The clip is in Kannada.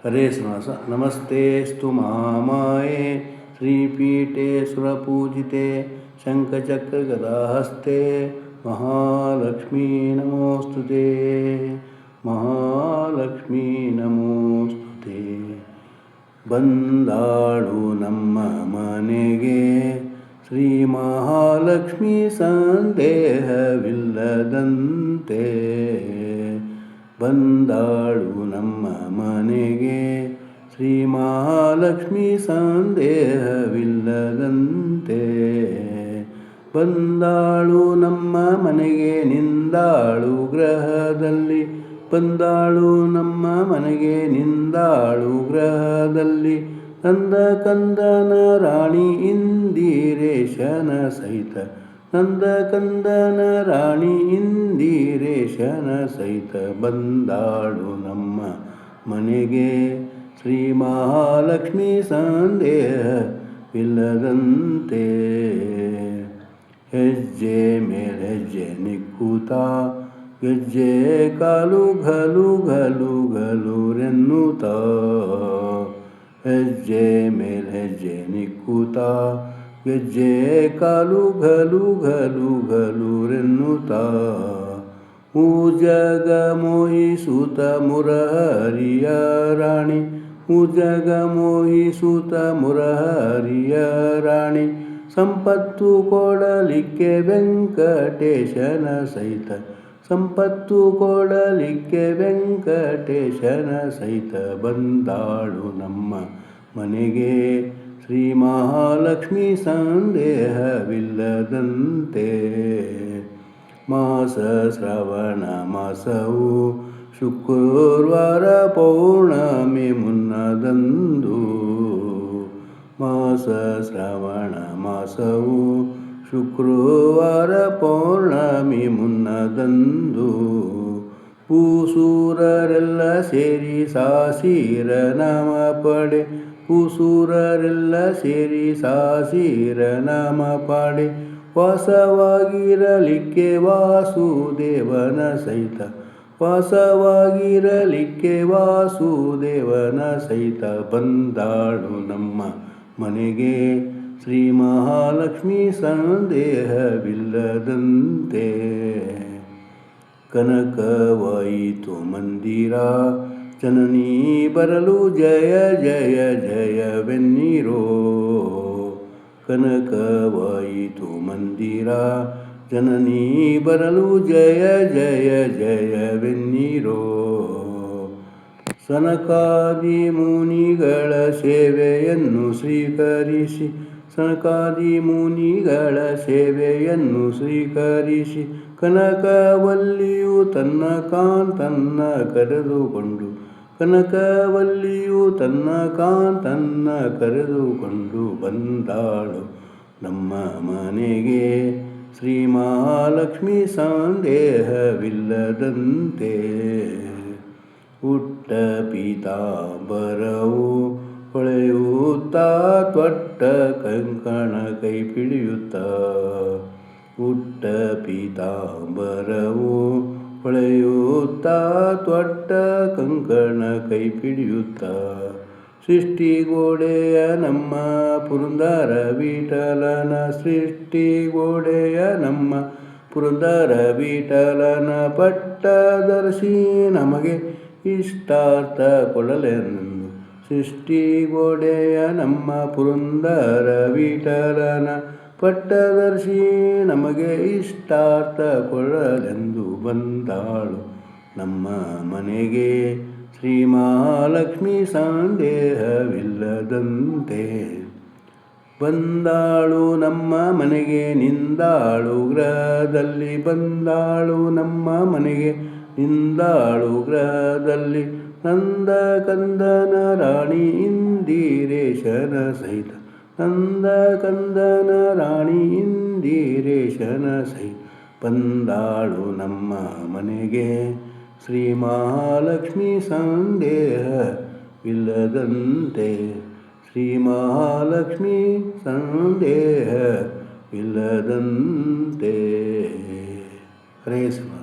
ಹರೇ ಶ್ರೀನಿವಾಸ. ನಮಸ್ತೆಸ್ತು ಮಹಾಮಾಯೆ ಶ್ರೀಪೀಠೆ ಸುರಪೂಜಿತೆ ಶಂಖಚಕ್ರಗದಾಹಸ್ತೆ ಮಹಾಲಕ್ಷ್ಮೀ ನಮೋಸ್ತುತೆ. ಮಹಾಲಕ್ಷ್ಮೀ ನಮೋಸ್ತುತೆ. ಬಂದಾಳು ನಮ್ಮ ಮನೆಗೆ ಶ್ರೀ ಮಹಾಲಕ್ಷ್ಮೀ ಸಂದೇಹವಿಲ್ಲದಂತೆ. ಬಂದಾಳು ನಮ್ಮ ಮನೆಗೆ ಶ್ರೀ ಮಹಾಲಕ್ಷ್ಮೀ ಸಂದೇಹವಿಲ್ಲದಂತೆ. ಬಂದಾಳು ನಮ್ಮ ಮನೆಗೆ ನಿಂದಾಳು ಗ್ರಹದಲ್ಲಿ. ಬಂದಾಳು ನಮ್ಮ ಮನೆಗೆ ನಿಂದಾಳು ಗ್ರಹದಲ್ಲಿ. ನಂದ ಕಂದನ ರಾಣಿ ಇಂದಿರೇಶನ ಸಹಿತ. ನಂದ ಕಂದನ ರಾಣಿ ಇಂದಿರೇಶನ ಸಹಿತ. ಬಂದಾಳು ನಮ್ಮ ಮನೆಗೆ ಶ್ರೀ ಮಹಾಲಕ್ಷ್ಮೀ ಸಂದೇಹವಿಲ್ಲದಂತೆ. ಹೆಜ್ಜೆ ಮೇಲೆಜ್ಜೆ ನಿಕ್ಕುತ್ತಾ ಗೆಜ್ಜೆ ಕಾಲು ಘಲು ಘಲು ಘಲುರೆನ್ನುತ್ತಾ. ಹೆಜ್ಜೆ ಮೇಲೆಜ್ಜೆ ನಿಕ್ಕುತ್ತಾ ಗೆಜ್ಜೆ ಕಾಲು ಘಲು ಘಲು ಘಲುರೆನ್ನುತ್ತಾ. ಜಗ ಮೋಹಿಸುತ್ತ ಮುರಹರಿಯ ರಾಣಿ. ಜಗ ಮೋಹಿಸುತ್ತ ಮುರಹರಿಯ ರಾಣಿ. ಸಂಪತ್ತು ಕೊಡಲಿಕ್ಕೆ ವೆಂಕಟೇಶನ ಸಹಿತ. ಸಂಪತ್ತು ಕೊಡಲಿಕ್ಕೆ ವೆಂಕಟೇಶನ ಸಹಿತ. ಬಂದಾಳು ನಮ್ಮ ಮನೆಗೆ ಶ್ರೀ ಮಹಾಲಕ್ಷ್ಮೀ ಸಂದೇಹವಿಲ್ಲದಂತೆ. ಮಾಸ ಶ್ರವಣ ಮಾಸವು ಶುಕ್ರವಾರ ಪೌರ್ಣಮಿ ಮುನ್ನದಂದು. ಮಾಸ ಶ್ರವಣ ಮಾಸವು ಶುಕ್ರವಾರ ಪೌರ್ಣಮಿ ಮುನ್ನದಂದು. ಭೂಸೂರರೆಲ್ಲ ಸೇರಿ ಸಾಸಿರ ನಾಮ ಪಡೆ. ಭೂಸೂರರೆಲ್ಲ ಸೇರಿ ಸಾಸಿರ ನಾಮ ಪಾಡೆ. ವಾಸವಾಗಿರಲಿಕ್ಕೆ ವಾಸುದೇವನ ಸಹಿತ. ವಾಸವಾಗಿರಲಿಕ್ಕೆ ವಾಸುದೇವನ ಸಹಿತ. ಬಂದಾಳು ನಮ್ಮ ಮನೆಗೆ ಶ್ರೀ ಮಹಾಲಕ್ಷ್ಮೀ ಸಂದೇಹವಿಲ್ಲದಂತೆ. ಕನಕವಾಯಿತು ಮಂದಿರ ಜನನೀ ಬರಲು ಜಯ ಜಯ ಜಯವೆನ್ನಿರೋ. ಕನಕವಾಯಿತು ಮಂದಿರ ಜನನೀ ಬರಲು ಜಯ ಜಯ ಜಯವೆನ್ನಿರೋ. ಸನಕಾದಿ ಮುನಿಗಳ ಸೇವೆಯನ್ನು ಸ್ವೀಕರಿಸಿ. ಸನಕಾದಿ ಮುನಿಗಳ ಸೇವೆಯನ್ನು ಸ್ವೀಕರಿಸಿ. ಕನಕವಲ್ಲಿಯು ತನ್ನ ಕಾಂತನ್ನ ಕರೆದುಕೊಂಡು. ಕನಕವಲ್ಲಿಯು ತನ್ನ ಕಾಂತನ್ನ ಕರೆದುಕೊಂಡು. ಬಂದಾಳು ನಮ್ಮ ಮನೆಗೆ ಶ್ರೀ ಮಹಾಲಕ್ಷ್ಮೀ ಸಂದೇಹವಿಲ್ಲದಂತೆ. ಉಟ್ಟ ಪೀತಾಂಬರವು ಹೊಳೆಯುತ್ತಾ ತೊಟ್ಟ ಕಂಕಣ ಕೈ ಪಿಡಿಯುತ್ತಾ. ಉಟ್ಟ ಪೀತಾಂಬರವು ಹೊಳೆಯುತ್ತಾ ತೊಟ್ಟ ಕಂಕಣ ಕೈ ಪಿಡಿಯುತ್ತಾ. ಸೃಷ್ಟಿಗೋಡೆಯ ನಮ್ಮ ಪುರಂದರ ವಿಠಲನ. ಸೃಷ್ಟಿಗೋಡೆಯ ನಮ್ಮ ಪುರಂದರ ವಿಠಲನ ಪಟ್ಟದರ್ಶಿ ನಮಗೆ ಇಷ್ಟಾರ್ಥ ಕೊಡಲೆಂದು. ಸೃಷ್ಟಿಗೋಡೆಯ ನಮ್ಮ ಪುರಂದರ ವಿಠಲನ ಪಟ್ಟದರ್ಶಿ ನಮಗೆ ಇಷ್ಟಾರ್ಥ ಕೊಡಲೆಂದು. ಬಂದಾಳು ನಮ್ಮ ಮನೆಗೆ ಶ್ರೀ ಮಹಾಲಕ್ಷ್ಮೀ ಸಂದೇಹವಿಲ್ಲದಂತೆ. ಬಂದಾಳು ನಮ್ಮ ಮನೆಗೆ ನಿಂದಾಳು ಗ್ರಹದಲ್ಲಿ. ಬಂದಾಳು ನಮ್ಮ ಮನೆಗೆ ನಿಂದಾಳು ಗ್ರಹದಲ್ಲಿ. ನಂದ ಕಂದನ ರಾಣಿ ಇಂದಿರೇಶನ ಸಹಿತ. ನಂದ ಕಂದನ ರಾಣಿ ಇಂದಿರೇಶನ ಸಹಿತ. ಬಂದಾಳು ನಮ್ಮ ಮನೆಗೆ ಶ್ರೀ ಮಹಾಲಕ್ಷ್ಮೀ ಸಂದೇಹವಿಲ್ಲದಂತೆ. ಶ್ರೀ ಮಹಾಲಕ್ಷ್ಮೀ ಸಂದೇಹವಿಲ್ಲದಂತೆ. ಹರೇ ಶ್ರೀನಿವಾಸ.